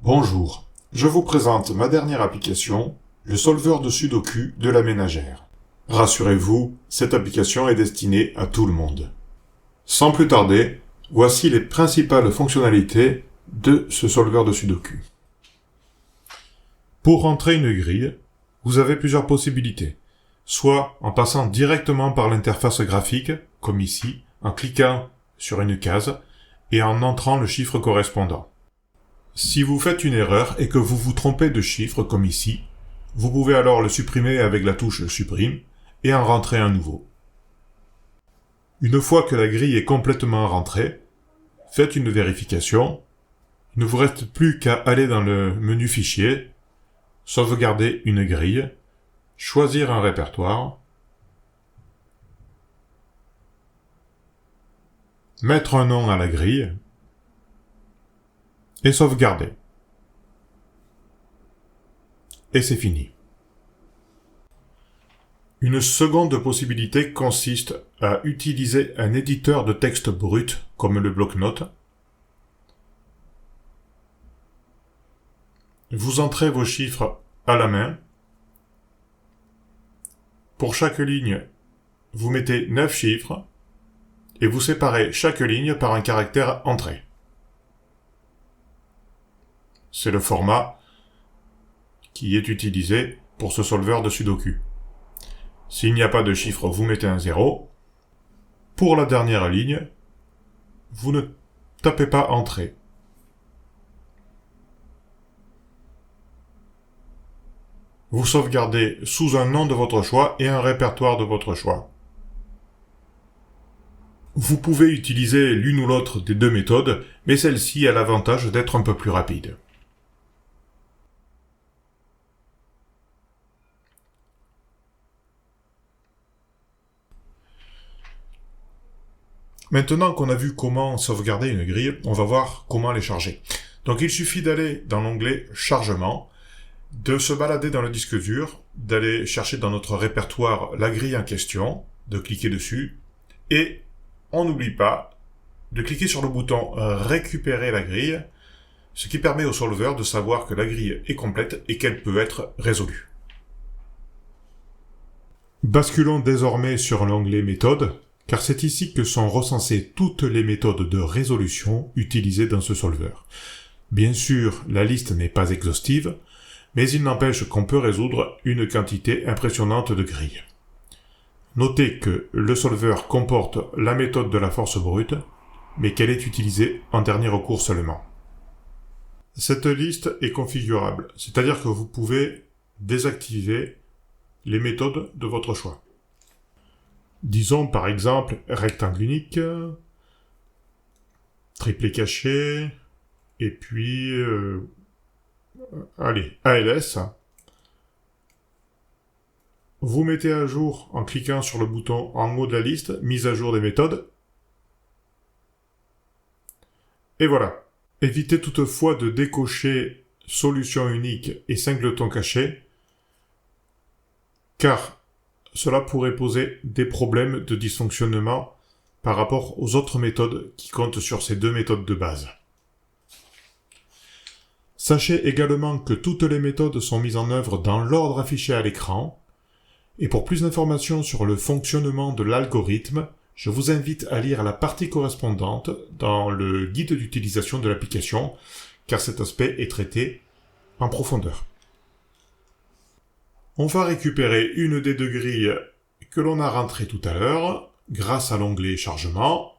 Bonjour, je vous présente ma dernière application, le solveur de Sudoku de la ménagère. Rassurez-vous, cette application est destinée à tout le monde. Sans plus tarder, voici les principales fonctionnalités de ce solveur de Sudoku. Pour rentrer une grille, vous avez plusieurs possibilités. Soit en passant directement par l'interface graphique, comme ici, en cliquant sur une case et en entrant le chiffre correspondant. Si vous faites une erreur et que vous vous trompez de chiffre, comme ici, vous pouvez alors le supprimer avec la touche Supprime et en rentrer un nouveau. Une fois que la grille est complètement rentrée, faites une vérification. Il ne vous reste plus qu'à aller dans le menu Fichier, sauvegarder une grille, choisir un répertoire, mettre un nom à la grille et sauvegarder. Et c'est fini. Une seconde possibilité consiste à utiliser un éditeur de texte brut comme le bloc-notes. Vous entrez vos chiffres à la main. Pour chaque ligne, vous mettez 9 chiffres et vous séparez chaque ligne par un caractère entrée. C'est le format qui est utilisé pour ce solveur de Sudoku. S'il n'y a pas de chiffre, vous mettez un 0. Pour la dernière ligne, vous ne tapez pas entrée. Vous sauvegardez sous un nom de votre choix et un répertoire de votre choix. Vous pouvez utiliser l'une ou l'autre des deux méthodes, mais celle-ci a l'avantage d'être un peu plus rapide. Maintenant qu'on a vu comment sauvegarder une grille, on va voir comment les charger. Donc il suffit d'aller dans l'onglet Chargement, de se balader dans le disque dur, d'aller chercher dans notre répertoire la grille en question, de cliquer dessus, et on n'oublie pas de cliquer sur le bouton Récupérer la grille, ce qui permet au solveur de savoir que la grille est complète et qu'elle peut être résolue. Basculons désormais sur l'onglet Méthode, car c'est ici que sont recensées toutes les méthodes de résolution utilisées dans ce solveur. Bien sûr, la liste n'est pas exhaustive, mais il n'empêche qu'on peut résoudre une quantité impressionnante de grilles. Notez que le solveur comporte la méthode de la force brute, mais qu'elle est utilisée en dernier recours seulement. Cette liste est configurable, c'est-à-dire que vous pouvez désactiver les méthodes de votre choix. Disons par exemple rectangle unique, triplé caché, et puis ALS. Vous mettez à jour en cliquant sur le bouton en haut de la liste, mise à jour des méthodes. Et voilà. Évitez toutefois de décocher solution unique et singleton caché, car cela pourrait poser des problèmes de dysfonctionnement par rapport aux autres méthodes qui comptent sur ces deux méthodes de base. Sachez également que toutes les méthodes sont mises en œuvre dans l'ordre affiché à l'écran, et pour plus d'informations sur le fonctionnement de l'algorithme, je vous invite à lire la partie correspondante dans le guide d'utilisation de l'application, car cet aspect est traité en profondeur. On va récupérer une des deux grilles que l'on a rentrées tout à l'heure grâce à l'onglet Chargement.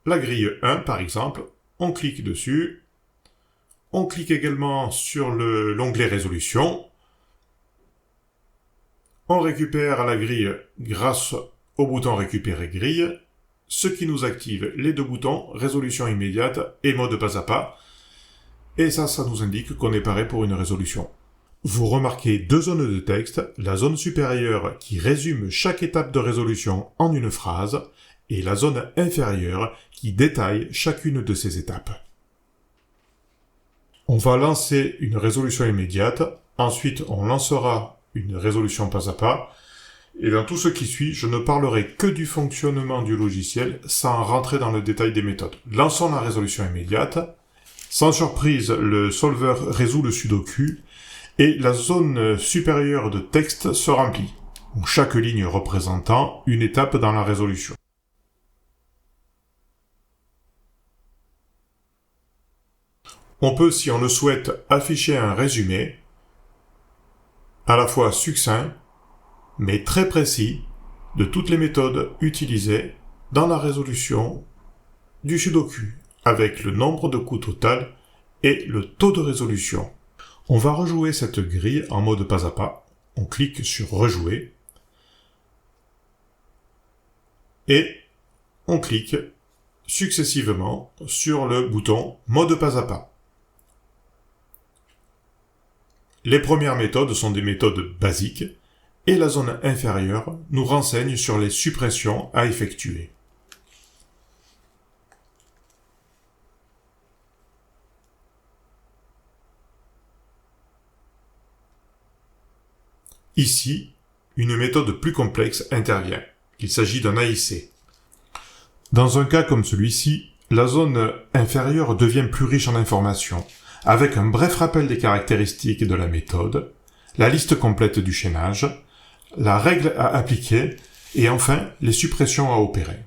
La grille 1 par exemple, on clique dessus. On clique également sur l'onglet Résolution. On récupère la grille grâce au bouton Récupérer grille, ce qui nous active les deux boutons Résolution immédiate et Mode pas à pas. Et ça nous indique qu'on est paré pour une résolution. Vous remarquez deux zones de texte, la zone supérieure qui résume chaque étape de résolution en une phrase, et la zone inférieure qui détaille chacune de ces étapes. On va lancer une résolution immédiate, ensuite on lancera une résolution pas à pas, et dans tout ce qui suit, je ne parlerai que du fonctionnement du logiciel sans rentrer dans le détail des méthodes. Lançons la résolution immédiate. Sans surprise, le solver résout le sudoku et la zone supérieure de texte se remplit, chaque ligne représentant une étape dans la résolution. On peut, si on le souhaite, afficher un résumé, à la fois succinct, mais très précis, de toutes les méthodes utilisées dans la résolution du sudoku, avec le nombre de coups total et le taux de résolution. On va rejouer cette grille en mode pas à pas. On clique sur rejouer et on clique successivement sur le bouton mode pas à pas. Les premières méthodes sont des méthodes basiques et la zone inférieure nous renseigne sur les suppressions à effectuer. Ici, une méthode plus complexe intervient. Il s'agit d'un AIC. Dans un cas comme celui-ci, la zone inférieure devient plus riche en informations, avec un bref rappel des caractéristiques de la méthode, la liste complète du chaînage, la règle à appliquer et enfin les suppressions à opérer.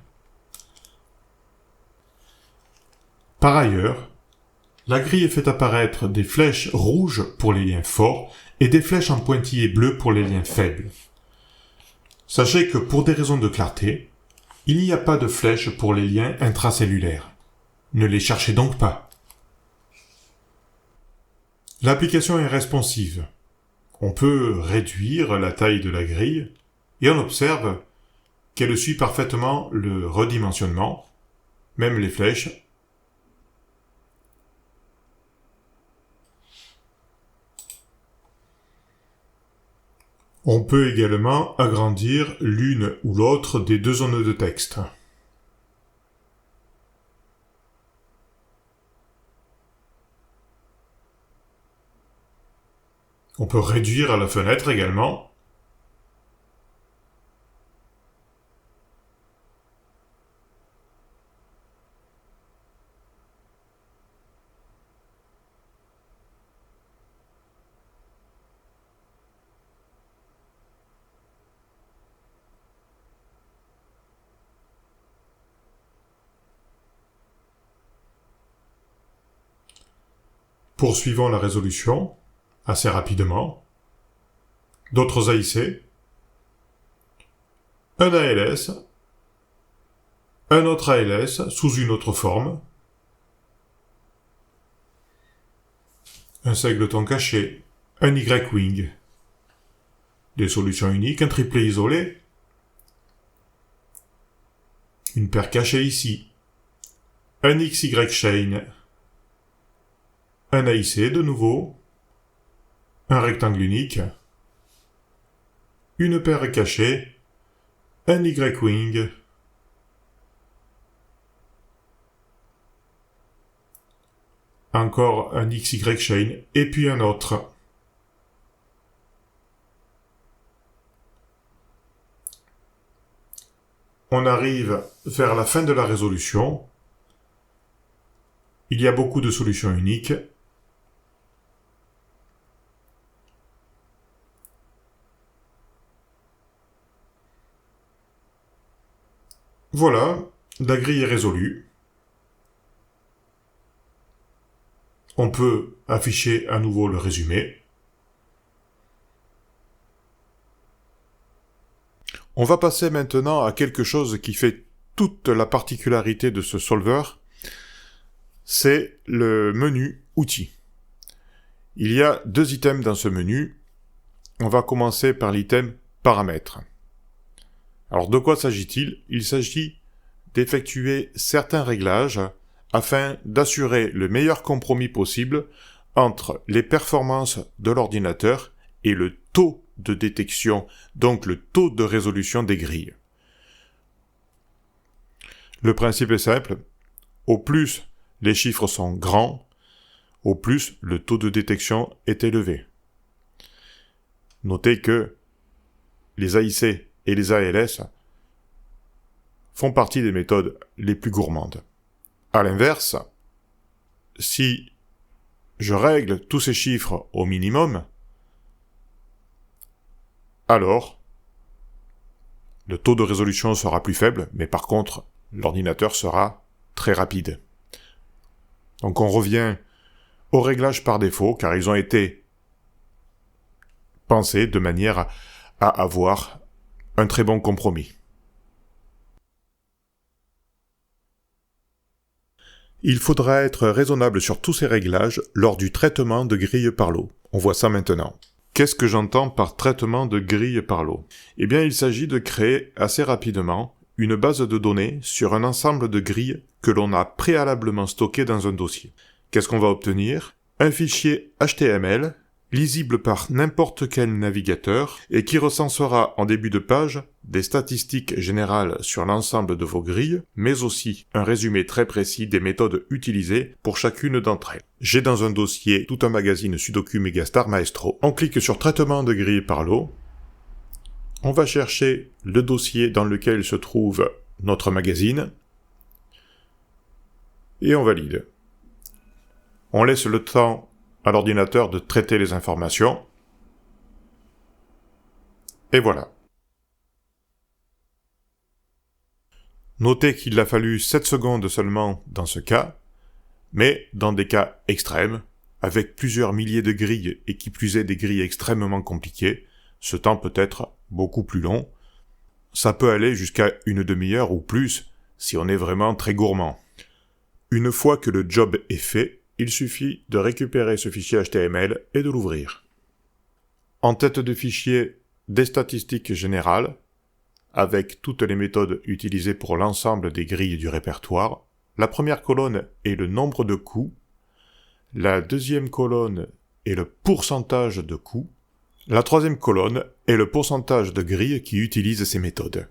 Par ailleurs, la grille fait apparaître des flèches rouges pour les liens forts et des flèches en pointillés bleus pour les liens faibles. Sachez que pour des raisons de clarté, il n'y a pas de flèches pour les liens intracellulaires. Ne les cherchez donc pas. L'application est responsive. On peut réduire la taille de la grille et on observe qu'elle suit parfaitement le redimensionnement, même les flèches. On peut également agrandir l'une ou l'autre des deux zones de texte. On peut réduire la fenêtre également. Poursuivons la résolution assez rapidement. D'autres AIC, un ALS, un autre ALS sous une autre forme, un singleton caché, un Y-wing, des solutions uniques, un triplet isolé, une paire cachée ici, un XY chain, un AIC de nouveau, un rectangle unique, une paire cachée, un Y-wing, encore un XY chain, et puis un autre. On arrive vers la fin de la résolution. Il y a beaucoup de solutions uniques. Voilà, la grille est résolue. On peut afficher à nouveau le résumé. On va passer maintenant à quelque chose qui fait toute la particularité de ce solver, c'est le menu outils. Il y a deux items dans ce menu. On va commencer par l'item paramètres. Alors de quoi s'agit-il ? Il s'agit d'effectuer certains réglages afin d'assurer le meilleur compromis possible entre les performances de l'ordinateur et le taux de détection, donc le taux de résolution des grilles. Le principe est simple, au plus les chiffres sont grands, au plus le taux de détection est élevé. Notez que les AIC et les ALS font partie des méthodes les plus gourmandes. À l'inverse, si je règle tous ces chiffres au minimum, alors le taux de résolution sera plus faible, mais par contre, l'ordinateur sera très rapide. Donc on revient aux réglages par défaut, car ils ont été pensés de manière à avoir un très bon compromis. Il faudra être raisonnable sur tous ces réglages lors du traitement de grille par lot. On voit ça maintenant. Qu'est-ce que j'entends par traitement de grille par lot ? Eh bien, il s'agit de créer assez rapidement une base de données sur un ensemble de grilles que l'on a préalablement stockées dans un dossier. Qu'est-ce qu'on va obtenir ? Un fichier HTML, lisible par n'importe quel navigateur, et qui recensera en début de page des statistiques générales sur l'ensemble de vos grilles, mais aussi un résumé très précis des méthodes utilisées pour chacune d'entre elles. J'ai dans un dossier tout un magazine Sudoku Megastar Maestro. On clique sur traitement de grille par lot. On va chercher le dossier dans lequel se trouve notre magazine. Et on valide. On laisse le temps à l'ordinateur de traiter les informations. Et voilà. Notez qu'il a fallu 7 secondes seulement dans ce cas, mais dans des cas extrêmes, avec plusieurs milliers de grilles et qui plus est des grilles extrêmement compliquées, ce temps peut être beaucoup plus long. Ça peut aller jusqu'à une demi-heure ou plus si on est vraiment très gourmand. Une fois que le job est fait, il suffit de récupérer ce fichier HTML et de l'ouvrir. En tête de fichier, des statistiques générales, avec toutes les méthodes utilisées pour l'ensemble des grilles du répertoire. La première colonne est le nombre de coups. La deuxième colonne est le pourcentage de coups. La troisième colonne est le pourcentage de grilles qui utilisent ces méthodes.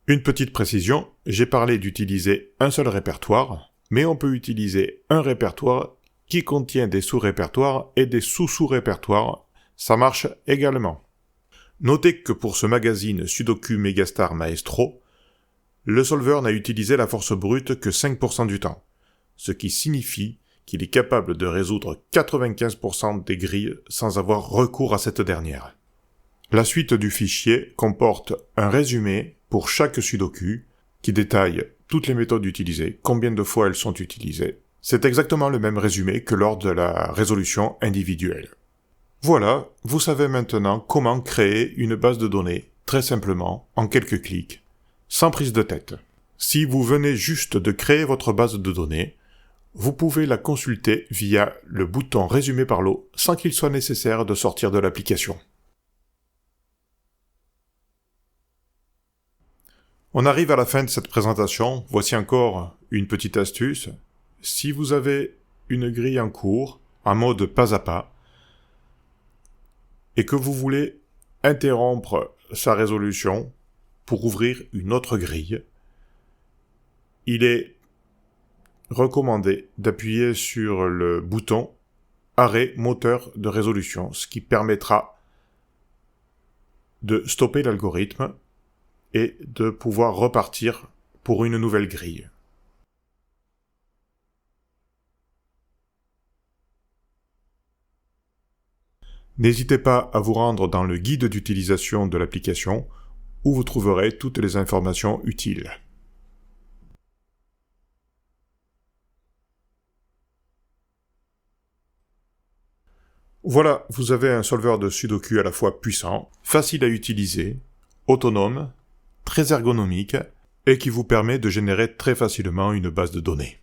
Une petite précision, j'ai parlé d'utiliser un seul répertoire, mais on peut utiliser un répertoire qui contient des sous-répertoires et des sous-sous-répertoires. Ça marche également. Notez que pour ce magazine Sudoku Megastar Maestro, le solver n'a utilisé la force brute que 5% du temps, ce qui signifie qu'il est capable de résoudre 95% des grilles sans avoir recours à cette dernière. La suite du fichier comporte un résumé pour chaque Sudoku qui détaille toutes les méthodes utilisées, combien de fois elles sont utilisées. C'est exactement le même résumé que lors de la résolution individuelle. Voilà, vous savez maintenant comment créer une base de données, très simplement, en quelques clics, sans prise de tête. Si vous venez juste de créer votre base de données, vous pouvez la consulter via le bouton Résumé par lot sans qu'il soit nécessaire de sortir de l'application. On arrive à la fin de cette présentation. Voici encore une petite astuce. Si vous avez une grille en cours, en mode pas à pas, et que vous voulez interrompre sa résolution pour ouvrir une autre grille, il est recommandé d'appuyer sur le bouton Arrêt moteur de résolution, ce qui permettra de stopper l'algorithme et de pouvoir repartir pour une nouvelle grille. N'hésitez pas à vous rendre dans le guide d'utilisation de l'application où vous trouverez toutes les informations utiles. Voilà, vous avez un solveur de Sudoku à la fois puissant, facile à utiliser, autonome, très ergonomique et qui vous permet de générer très facilement une base de données.